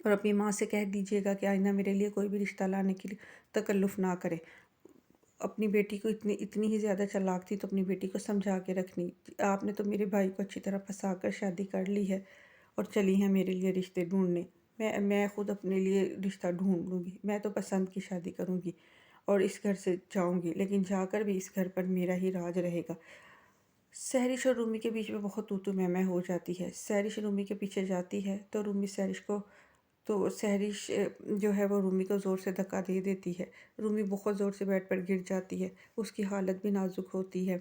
اور اپنی ماں سے کہہ دیجیے گا کہ آئندہ میرے لیے کوئی بھی رشتہ لانے کی تکلف نہ کرے۔ اپنی بیٹی کو اتنی ہی زیادہ چالاک تھی تو اپنی بیٹی کو سمجھا کے رکھنی، آپ نے تو میرے بھائی کو اچھی طرح پھنسا کر شادی کر لی ہے اور چلی ہیں میرے لیے رشتے ڈھونڈنے۔ میں خود اپنے لیے رشتہ ڈھونڈ لوں گی، میں تو پسند کی شادی کروں گی اور اس گھر سے جاؤں گی، لیکن جا کر بھی اس گھر پر میرا ہی راج رہے گا۔ سحرش اور رومی کے بیچ میں بہت تو میں ہو جاتی ہے۔ سحرش رومی کے پیچھے جاتی ہے تو رومی سحرش کو تو سحرش جو ہے وہ رومی کو زور سے دھکا دے دیتی ہے۔ رومی بہت زور سے بیڈ پر گر جاتی ہے، اس کی حالت بھی نازک ہوتی ہے،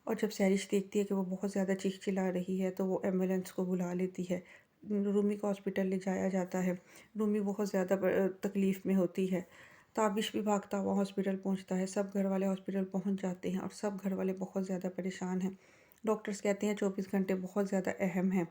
اور جب سحرش دیکھتی ہے کہ وہ بہت زیادہ چیخ چلا رہی ہے تو وہ ایمبولینس کو بلا لیتی ہے۔ رومی کو ہاسپٹل لے جایا جاتا ہے۔ رومی بہت زیادہ تکلیف میں ہوتی ہے۔ تابش بھی بھاگتا ہوا ہاسپٹل پہنچتا ہے، سب گھر والے ہاسپٹل پہنچ جاتے ہیں اور سب گھر والے بہت زیادہ پریشان ہیں۔ ڈاکٹرز کہتے ہیں 24 گھنٹے بہت زیادہ اہم ہیں۔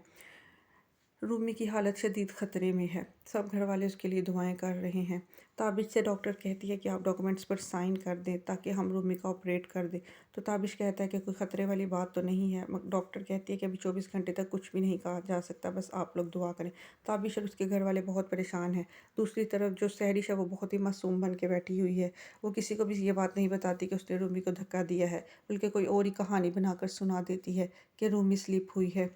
رومی کی حالت شدید خطرے میں ہے، سب گھر والے اس کے لیے دعائیں کر رہے ہیں۔ تابش سے ڈاکٹر کہتی ہے کہ آپ ڈاکومنٹس پر سائن کر دیں تاکہ ہم رومی کا آپریٹ کر دیں، تو تابش کہتا ہے کہ کوئی خطرے والی بات تو نہیں ہے۔ ڈاکٹر کہتی ہے کہ ابھی 24 گھنٹے تک کچھ بھی نہیں کہا جا سکتا، بس آپ لوگ دعا کریں۔ تابش اور اس کے گھر والے بہت پریشان ہیں۔ دوسری طرف جو سحرش ہے وہ بہت ہی معصوم بن کے بیٹھی ہوئی ہے، وہ کسی کو بھی یہ بات نہیں بتاتی کہ اس نے رومی کو دھکا دیا ہے، بلکہ کوئی اور ہی کہانی بنا کر سنا دیتی ہے کہ رومی سلپ ہوئی ہے۔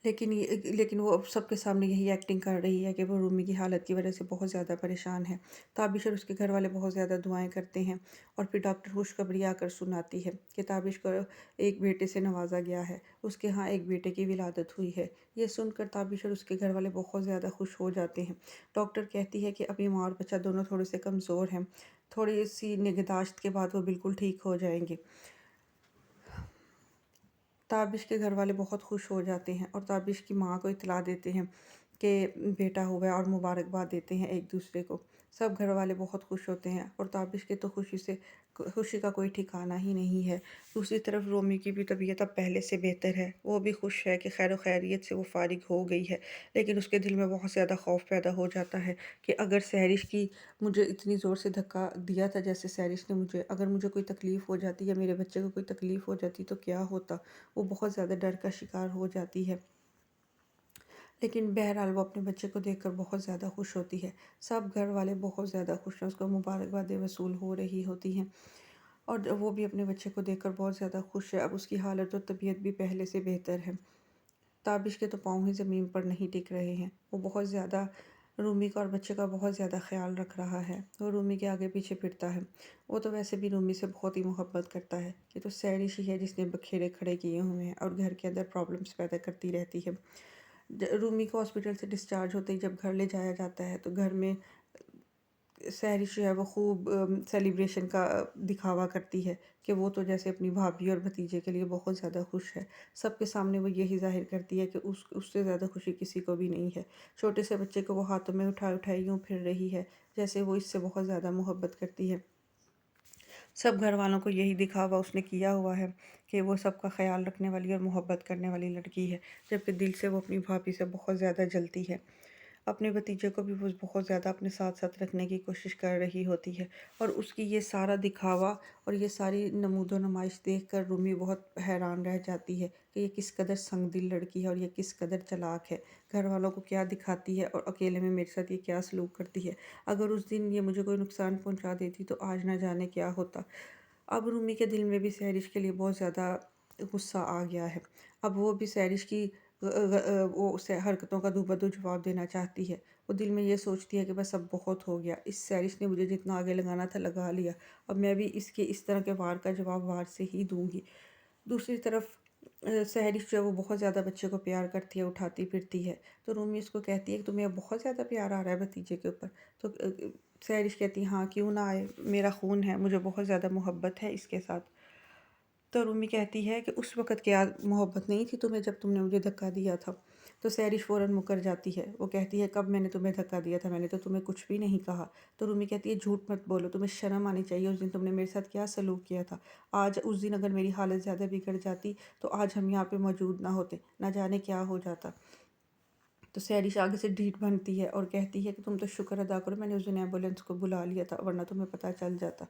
لیکن وہ اب سب کے سامنے یہی ایکٹنگ کر رہی ہے کہ وہ رومی کی حالت کی وجہ سے بہت زیادہ پریشان ہے۔ تابش اور اس کے گھر والے بہت زیادہ دعائیں کرتے ہیں اور پھر ڈاکٹر خوشخبری آ کر سناتی ہے کہ تابش کو ایک بیٹے سے نوازا گیا ہے، اس کے ہاں ایک بیٹے کی ولادت ہوئی ہے۔ یہ سن کر تابش اور اس کے گھر والے بہت زیادہ خوش ہو جاتے ہیں۔ ڈاکٹر کہتی ہے کہ ابھی ماں اور بچہ دونوں تھوڑے سے کمزور ہیں، تھوڑی سی نگہداشت کے بعد وہ بالکل ٹھیک ہو جائیں گے۔ تابش کے گھر والے بہت خوش ہو جاتے ہیں اور تابش کی ماں کو اطلاع دیتے ہیں کہ بیٹا ہوا ہے اور مبارکباد دیتے ہیں ایک دوسرے کو۔ سب گھر والے بہت خوش ہوتے ہیں اور تابش کے تو خوشی کا کوئی ٹھکانہ ہی نہیں ہے۔ دوسری طرف رومی کی بھی طبیعت اب پہلے سے بہتر ہے، وہ بھی خوش ہے کہ خیر و خیریت سے وہ فارغ ہو گئی ہے، لیکن اس کے دل میں بہت زیادہ خوف پیدا ہو جاتا ہے کہ اگر سحرش کی مجھے اتنی زور سے دھکا دیا تھا جیسے سحرش نے مجھے، اگر مجھے کوئی تکلیف ہو جاتی یا میرے بچے کو کوئی تکلیف ہو جاتی تو کیا ہوتا۔ وہ بہت زیادہ ڈر کا شکار ہو جاتی ہے، لیکن بہرحال وہ اپنے بچے کو دیکھ کر بہت زیادہ خوش ہوتی ہے۔ سب گھر والے بہت زیادہ خوش ہیں، اس کو مبارکبادیں وصول ہو رہی ہوتی ہیں اور وہ بھی اپنے بچے کو دیکھ کر بہت زیادہ خوش ہے۔ اب اس کی حالت اور طبیعت بھی پہلے سے بہتر ہے۔ تابش کے تو پاؤں ہی زمین پر نہیں ٹک رہے ہیں، وہ بہت زیادہ رومی کا اور بچے کا بہت زیادہ خیال رکھ رہا ہے، وہ رومی کے آگے پیچھے پھرتا ہے۔ وہ تو ویسے بھی رومی سے بہت ہی محبت کرتا ہے، یہ تو سحرش ہی ہے جس نے بکھیرے کھڑے کیے ہوئے ہیں اور گھر کے اندر پرابلمس پیدا کرتی رہتی ہے۔ رومی کو ہاسپٹل سے ڈسچارج ہوتے ہی جب گھر لے جایا جاتا ہے تو گھر میں سحرش جو ہے وہ خوب سیلیبریشن کا دکھاوا کرتی ہے کہ وہ تو جیسے اپنی بھابھی اور بھتیجے کے لیے بہت زیادہ خوش ہے۔ سب کے سامنے وہ یہی ظاہر کرتی ہے کہ اس سے زیادہ خوشی کسی کو بھی نہیں ہے۔ چھوٹے سے بچے کو وہ ہاتھوں میں اٹھائے یوں پھر رہی ہے جیسے وہ اس سے بہت زیادہ محبت کرتی ہے۔ سب گھر والوں کو یہی دکھاوا اس نے کیا ہوا ہے کہ وہ سب کا خیال رکھنے والی اور محبت کرنے والی لڑکی ہے، جبکہ دل سے وہ اپنی بھابھی سے بہت زیادہ جلتی ہے۔ اپنے بھتیجے کو بھی وہ بہت زیادہ اپنے ساتھ ساتھ رکھنے کی کوشش کر رہی ہوتی ہے، اور اس کی یہ سارا دکھاوا اور یہ ساری نمود و نمائش دیکھ کر رومی بہت حیران رہ جاتی ہے کہ یہ کس قدر سنگ دل لڑکی ہے اور یہ کس قدر چالاک ہے، گھر والوں کو کیا دکھاتی ہے اور اکیلے میں میرے ساتھ یہ کیا سلوک کرتی ہے۔ اگر اس دن یہ مجھے کوئی نقصان پہنچا دیتی تو آج نہ جانے کیا ہوتا۔ اب رومی کے دل میں بھی سحرش کے لیے بہت زیادہ غصہ آ گیا ہے۔ اب وہ بھی سحرش کی وہ اسے حرکتوں کا دوبدو جواب دینا چاہتی ہے۔ وہ دل میں یہ سوچتی ہے کہ بس اب بہت ہو گیا، اس سحرش نے مجھے جتنا آگے لگانا تھا لگا لیا، اب میں بھی اس کے اس طرح کے وار کا جواب وار سے ہی دوں گی۔ دوسری طرف سحرش جو ہے وہ بہت زیادہ بچے کو پیار کرتی ہے، اٹھاتی پھرتی ہے، تو رومی اس کو کہتی ہے کہ تمہیں اب بہت زیادہ پیار آ رہا ہے بھتیجے کے اوپر، تو سحرش کہتی ہے ہاں کیوں نہ آئے، میرا خون ہے، مجھے بہت زیادہ محبت ہے اس کے ساتھ۔ تو رومی کہتی ہے کہ اس وقت کیا محبت نہیں تھی تمہیں جب تم نے مجھے دھکا دیا تھا؟ تو سحرش فوراً مکر جاتی ہے، وہ کہتی ہے کب میں نے تمہیں دھکا دیا تھا، میں نے تو تمہیں کچھ بھی نہیں کہا۔ تو رومی کہتی ہے جھوٹ مت بولو، تمہیں شرم آنی چاہیے، اس دن تم نے میرے ساتھ کیا سلوک کیا تھا۔ آج اس دن اگر میری حالت زیادہ بگڑ جاتی تو آج ہم یہاں پہ موجود نہ ہوتے، نہ جانے کیا ہو جاتا۔ تو سہرش آگے سے ڈھیٹ بنتی ہے اور کہتی ہے کہ تم تو شکر ادا کرو میں نے اس دن ایمبولینس کو بلا لیا تھا ورنہ تمہیں پتہ چل جاتا۔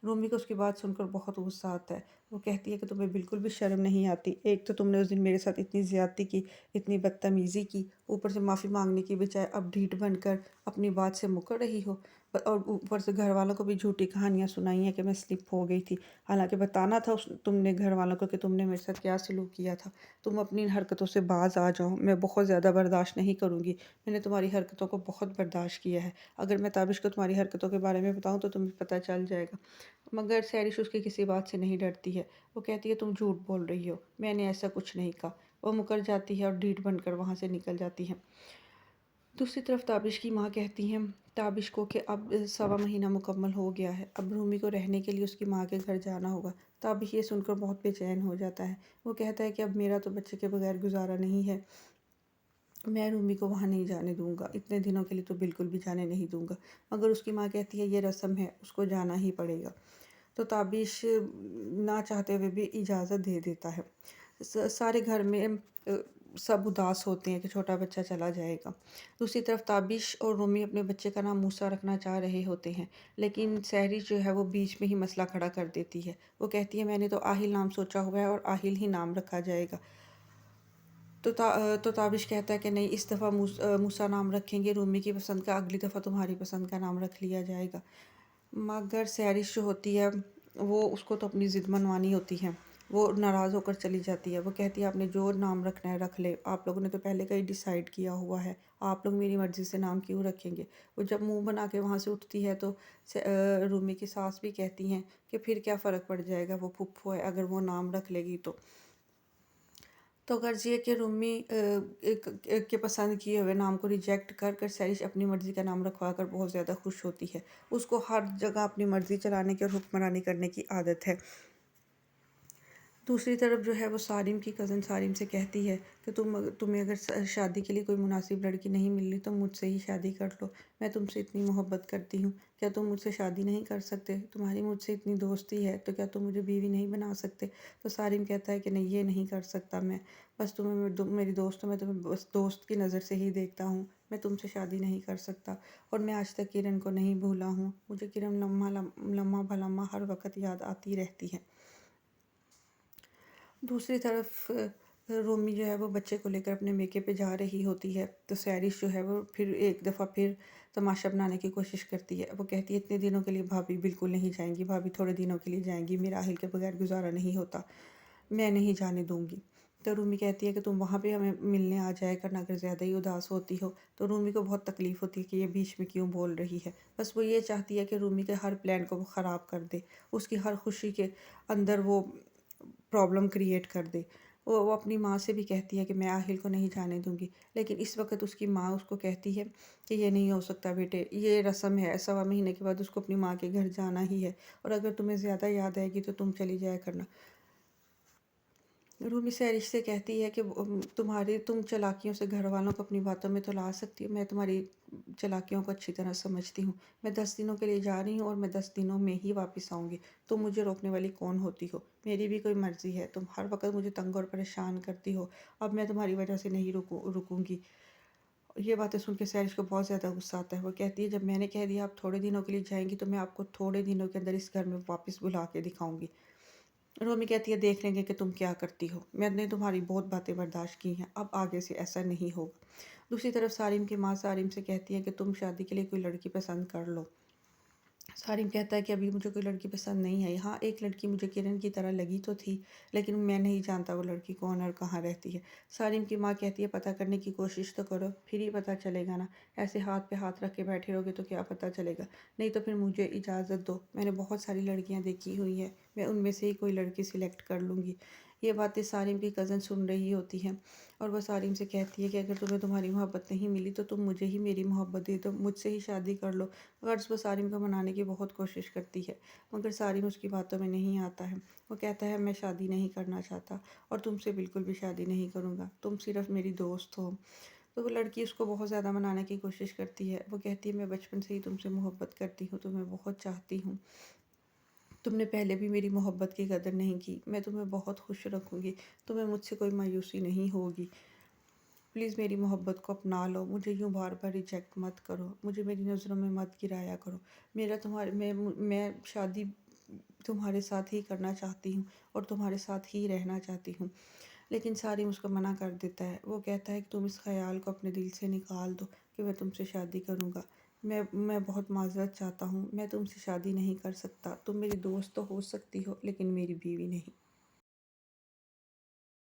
رومی کو اس کی بات سن کر بہت غصہ آتا ہے۔ وہ کہتی ہے کہ تمہیں بالکل بھی شرم نہیں آتی، ایک تو تم نے اس دن میرے ساتھ اتنی زیادتی کی، اتنی بدتمیزی کی، اوپر سے معافی مانگنے کی بجائے اب ڈھیٹ بن کر اپنی بات سے مکر رہی ہو، اور اوپر سے گھر والوں کو بھی جھوٹی کہانیاں سنائی ہیں کہ میں سلپ ہو گئی تھی، حالانکہ بتانا تھا تم نے گھر والوں کو کہ تم نے میرے ساتھ کیا سلوک کیا تھا۔ تم اپنی حرکتوں سے باز آ جاؤ، میں بہت زیادہ برداشت نہیں کروں گی، میں نے تمہاری حرکتوں کو بہت برداشت کیا ہے، اگر میں تابش کو تمہاری حرکتوں کے بارے میں بتاؤں تو تمہیں پتہ چل جائے گا۔ مگر سہرش اس کی کسی بات سے نہیں ڈرتی ہے۔ وہ کہتی ہے تم جھوٹ بول رہی ہو، میں نے ایسا کچھ نہیں کہا۔ وہ مکر جاتی ہے اور ڈھیٹ بن کر وہاں سے نکل جاتی ہے۔ دوسری طرف تابش کی ماں کہتی ہیں تابش کو کہ اب 1.25 مہینہ مکمل ہو گیا ہے، اب رومی کو رہنے کے لیے اس کی ماں کے گھر جانا ہوگا۔ تابش یہ سن کر بہت بے چین ہو جاتا ہے۔ وہ کہتا ہے کہ اب میرا تو بچے کے بغیر گزارا نہیں ہے، میں رومی کو وہاں نہیں جانے دوں گا، اتنے دنوں کے لیے تو بالکل بھی جانے نہیں دوں گا۔ مگر اس کی ماں کہتی ہے یہ رسم ہے، اس کو جانا ہی پڑے گا۔ تو تابش نہ چاہتے ہوئے بھی اجازت دے دیتا ہے۔ سارے گھر میں سب اداس ہوتے ہیں کہ چھوٹا بچہ چلا جائے گا۔ دوسری طرف تابش اور رومی اپنے بچے کا نام موسیٰ رکھنا چاہ رہے ہوتے ہیں، لیکن سہرش جو ہے وہ بیچ میں ہی مسئلہ کھڑا کر دیتی ہے۔ وہ کہتی ہے میں نے تو آہل نام سوچا ہوا ہے اور آہل ہی نام رکھا جائے گا۔ تو تابش کہتا ہے کہ نہیں، اس دفعہ موسیٰ نام رکھیں گے رومی کی پسند کا، اگلی دفعہ تمہاری پسند کا نام رکھ لیا جائے گا۔ مگر سہرش جو ہوتی ہے وہ اس کو تو اپنی ضد منوانی ہوتی ہے، وہ ناراض ہو کر چلی جاتی ہے۔ وہ کہتی ہے آپ نے جو نام رکھنا ہے رکھ لے، آپ لوگوں نے تو پہلے کا ہی ڈیسائیڈ کیا ہوا ہے، آپ لوگ میری مرضی سے نام کیوں رکھیں گے۔ وہ جب منہ بنا کے وہاں سے اٹھتی ہے تو رومی کی ساس بھی کہتی ہیں کہ پھر کیا فرق پڑ جائے گا، وہ پھپھو ہے، اگر وہ نام رکھ لے گی تو غرض یہ کہ رومی کے پسند کیے ہوئے نام کو ریجیکٹ کر کر سہرش اپنی مرضی کا نام رکھوا کر بہت زیادہ خوش ہوتی ہے۔ اس کو ہر جگہ اپنی مرضی چلانے کی اور حکمرانی کرنے کی عادت ہے۔ دوسری طرف جو ہے وہ سارم کی کزن سارم سے کہتی ہے کہ تمہیں اگر شادی کے لیے کوئی مناسب لڑکی نہیں مل رہی تو مجھ سے ہی شادی کر لو، میں تم سے اتنی محبت کرتی ہوں، کیا تم مجھ سے شادی نہیں کر سکتے؟ تمہاری مجھ سے اتنی دوستی ہے تو کیا تم مجھے بیوی نہیں بنا سکتے؟ تو سارم کہتا ہے کہ نہیں، یہ نہیں کر سکتا میں، بس تمہیں میری دوست ہو، میں تمہیں بس دوست کی نظر سے ہی دیکھتا ہوں، میں تم سے شادی نہیں کر سکتا، اور میں آج تک کرن کو نہیں بھولا ہوں، مجھے کرن لمحہ بھلمحہ ہر وقت یاد آتی رہتی ہے۔ دوسری طرف رومی جو ہے وہ بچے کو لے کر اپنے میکے پہ جا رہی ہوتی ہے تو سہرش جو ہے وہ پھر ایک دفعہ پھر تماشا بنانے کی کوشش کرتی ہے۔ وہ کہتی ہے اتنے دنوں کے لیے بھابھی بالکل نہیں جائیں گی، بھابھی تھوڑے دنوں کے لیے جائیں گی، میرا اہل کے بغیر گزارا نہیں ہوتا، میں نہیں جانے دوں گی۔ تو رومی کہتی ہے کہ تم وہاں پہ ہمیں ملنے آ جائے کرنا اگر زیادہ ہی اداس ہوتی ہو۔ تو رومی کو بہت تکلیف ہوتی ہے کہ یہ بیچ میں کیوں بول رہی ہے، بس وہ یہ چاہتی ہے کہ رومی کے ہر پلان کو وہ خراب کر دے، اس کی ہر خوشی کے اندر وہ پرابلم کریٹ کر دے۔ وہ اپنی ماں سے بھی کہتی ہے کہ میں آہل کو نہیں جانے دوں گی، لیکن اس وقت اس کی ماں اس کو کہتی ہے کہ یہ نہیں ہو سکتا بیٹے، یہ رسم ہے، 1.25 مہینے کے بعد اس کو اپنی ماں کے گھر جانا ہی ہے، اور اگر تمہیں زیادہ یاد آئے گی تو تم چلی جایا کرنا۔ رومی سہرش سے کہتی ہے کہ تم چلاکیوں سے گھر والوں کو اپنی باتوں میں تو لا سکتی ہو، میں تمہاری چلاکیوں کو اچھی طرح سمجھتی ہوں، میں 10 دنوں کے لیے جا رہی ہوں اور میں 10 دنوں میں ہی واپس آؤں گی، تم مجھے روکنے والی کون ہوتی ہو؟ میری بھی کوئی مرضی ہے، تم ہر وقت مجھے تنگ اور پریشان کرتی ہو، اب میں تمہاری وجہ سے نہیں رکوں گی۔ یہ باتیں سن کے سہرش کو بہت زیادہ غصہ آتا ہے۔ وہ کہتی ہے جب میں نے کہہ دیا آپ تھوڑے دنوں کے لیے جائیں گی تو میں آپ کو تھوڑے دنوں کے اندر اس گھر میں واپس بلا کے دکھاؤں گی۔ رومی کہتی ہے دیکھ لیں گے کہ تم کیا کرتی ہو، میں نے تمہاری بہت باتیں برداشت کی ہیں، اب آگے سے ایسا نہیں ہوگا۔ دوسری طرف سارم کی ماں سارم سے کہتی ہے کہ تم شادی کے لیے کوئی لڑکی پسند کر لو۔ سارم کہتا ہے کہ ابھی مجھے کوئی لڑکی پسند نہیں آئی، ہاں ایک لڑکی مجھے کرن کی طرح لگی تو تھی، لیکن میں نہیں جانتا وہ لڑکی کون اور کہاں رہتی ہے۔ سارم کی ماں کہتی ہے پتہ کرنے کی کوشش تو کرو، پھر ہی پتہ چلے گا نا، ایسے ہاتھ پہ ہاتھ رکھ کے بیٹھے رہو گے تو کیا پتہ چلے گا، نہیں تو پھر مجھے اجازت دو، میں نے بہت ساری لڑکیاں دیکھی ہوئی ہیں، میں ان میں سے ہی کوئی لڑکی سلیکٹ کر لوں گی۔ یہ باتیں سارم کی کزن سن رہی ہوتی ہیں اور وہ سارم سے کہتی ہے کہ اگر تمہیں تمہاری محبت نہیں ملی تو تم مجھے ہی میری محبت دے دو، مجھ سے ہی شادی کر لو۔ غرض وہ سارم کو منانے کی بہت کوشش کرتی ہے، مگر سارم اس کی باتوں میں نہیں آتا ہے۔ وہ کہتا ہے میں شادی نہیں کرنا چاہتا اور تم سے بالکل بھی شادی نہیں کروں گا، تم صرف میری دوست ہو۔ تو وہ لڑکی اس کو بہت زیادہ منانے کی کوشش کرتی ہے۔ وہ کہتی ہے میں بچپن سے ہی تم سے محبت کرتی ہوں، تمہیں بہت چاہتی ہوں، تم نے پہلے بھی میری محبت کی قدر نہیں کی، میں تمہیں بہت خوش رکھوں گی، تمہیں مجھ سے کوئی مایوسی نہیں ہوگی۔ پلیز میری محبت کو اپنا لو، مجھے یوں بار بار ریجیکٹ مت کرو، مجھے میری نظروں میں مت گرایا کرو۔ میرا تمہارے میں شادی تمہارے ساتھ ہی کرنا چاہتی ہوں اور تمہارے ساتھ ہی رہنا چاہتی ہوں۔ لیکن سارم اس کو منع کر دیتا ہے۔ وہ کہتا ہے کہ تم اس خیال کو اپنے دل سے نکال دو کہ میں تم سے شادی کروں گا۔ میں بہت معذرت چاہتا ہوں، میں تم سے شادی نہیں کر سکتا۔ تم میری دوست تو ہو سکتی ہو لیکن میری بیوی نہیں۔